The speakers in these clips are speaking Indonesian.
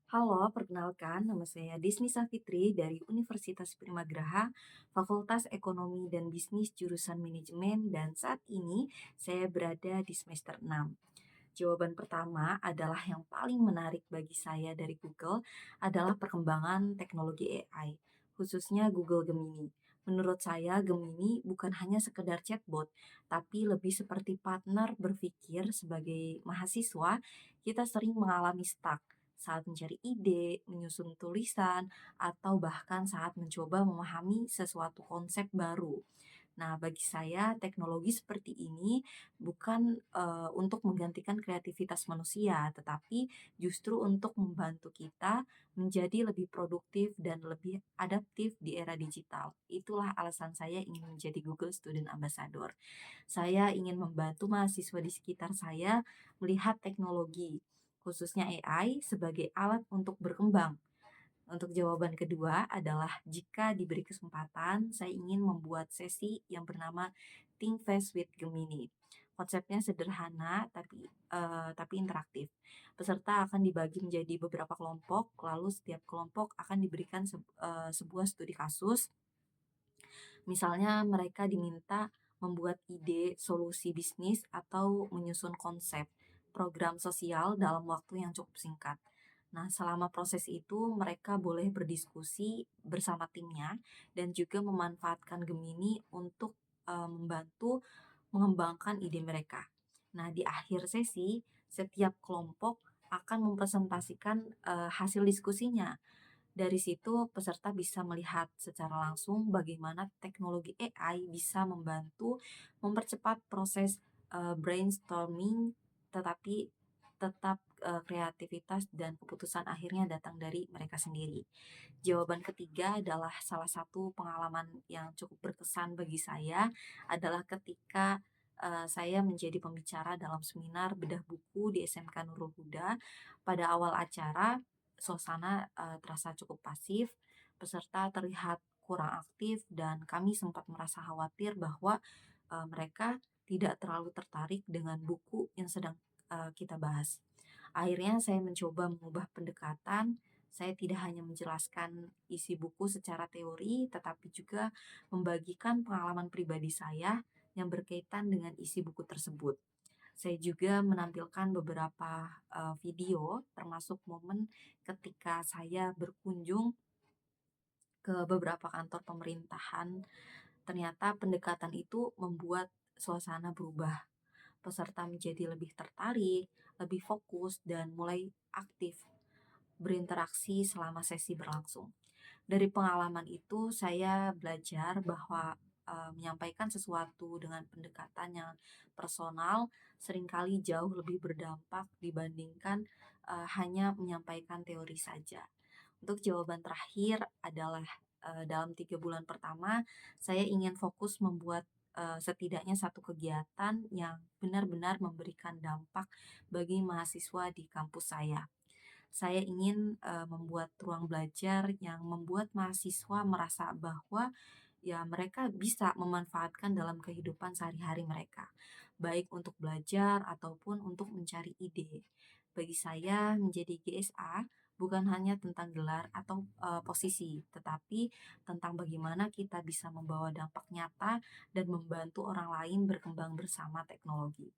Halo, perkenalkan nama saya Disni Safitri dari Universitas Primagraha, Fakultas Ekonomi dan Bisnis jurusan Manajemen dan saat ini saya berada di semester 6. Jawaban pertama adalah yang paling menarik bagi saya dari Google adalah perkembangan teknologi AI, khususnya Google Gemini. Menurut saya, Gemini bukan hanya sekedar chatbot, tapi lebih seperti partner berpikir sebagai mahasiswa, kita sering mengalami stuck saat mencari ide, menyusun tulisan, atau bahkan saat mencoba memahami sesuatu konsep baru. Nah, bagi saya teknologi seperti ini bukan, untuk menggantikan kreativitas manusia, tetapi justru untuk membantu kita menjadi lebih produktif dan lebih adaptif di era digital. Itulah alasan saya ingin menjadi Google Student Ambassador. Saya ingin membantu mahasiswa di sekitar saya melihat teknologi, khususnya AI, sebagai alat untuk berkembang. Untuk jawaban kedua adalah jika diberi kesempatan, saya ingin membuat sesi yang bernama Think Fast with Gemini. Konsepnya sederhana tapi interaktif. Peserta akan dibagi menjadi beberapa kelompok, lalu setiap kelompok akan diberikan sebuah studi kasus. Misalnya mereka diminta membuat ide, solusi bisnis, atau menyusun konsep program sosial dalam waktu yang cukup singkat. Nah, selama proses itu mereka boleh berdiskusi bersama timnya dan juga memanfaatkan Gemini untuk membantu mengembangkan ide mereka. Nah, di akhir sesi, setiap kelompok akan mempresentasikan hasil diskusinya. Dari situ, peserta bisa melihat secara langsung bagaimana teknologi AI bisa membantu mempercepat proses brainstorming, tetapi tetap kreativitas dan keputusan akhirnya datang dari mereka sendiri. Jawaban ketiga adalah salah satu pengalaman yang cukup berkesan bagi saya adalah ketika saya menjadi pembicara dalam seminar bedah buku di SMK Nurul Huda. Pada awal acara, suasana terasa cukup pasif, peserta terlihat kurang aktif, dan kami sempat merasa khawatir bahwa mereka tidak terlalu tertarik dengan buku yang sedang kita bahas. Akhirnya saya mencoba mengubah pendekatan. Saya tidak hanya menjelaskan isi buku secara teori, tetapi juga membagikan pengalaman pribadi saya yang berkaitan dengan isi buku tersebut. Saya juga menampilkan beberapa video, termasuk momen ketika saya berkunjung ke beberapa kantor pemerintahan. Ternyata pendekatan itu membuat suasana berubah. Peserta menjadi lebih tertarik, lebih fokus, dan mulai aktif berinteraksi selama sesi berlangsung. Dari pengalaman itu saya belajar bahwa menyampaikan sesuatu dengan pendekatan yang personal seringkali jauh lebih berdampak dibandingkan hanya menyampaikan teori saja. Untuk jawaban terakhir adalah dalam 3 bulan pertama saya ingin fokus membuat setidaknya satu kegiatan yang benar-benar memberikan dampak bagi mahasiswa di kampus saya. Saya ingin membuat ruang belajar yang membuat mahasiswa merasa bahwa ya mereka bisa memanfaatkan dalam kehidupan sehari-hari mereka, baik untuk belajar ataupun untuk mencari ide. Bagi saya menjadi GSA bukan hanya tentang gelar atau posisi, tetapi tentang bagaimana kita bisa membawa dampak nyata dan membantu orang lain berkembang bersama teknologi.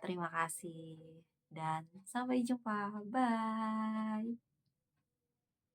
Terima kasih dan sampai jumpa. Bye.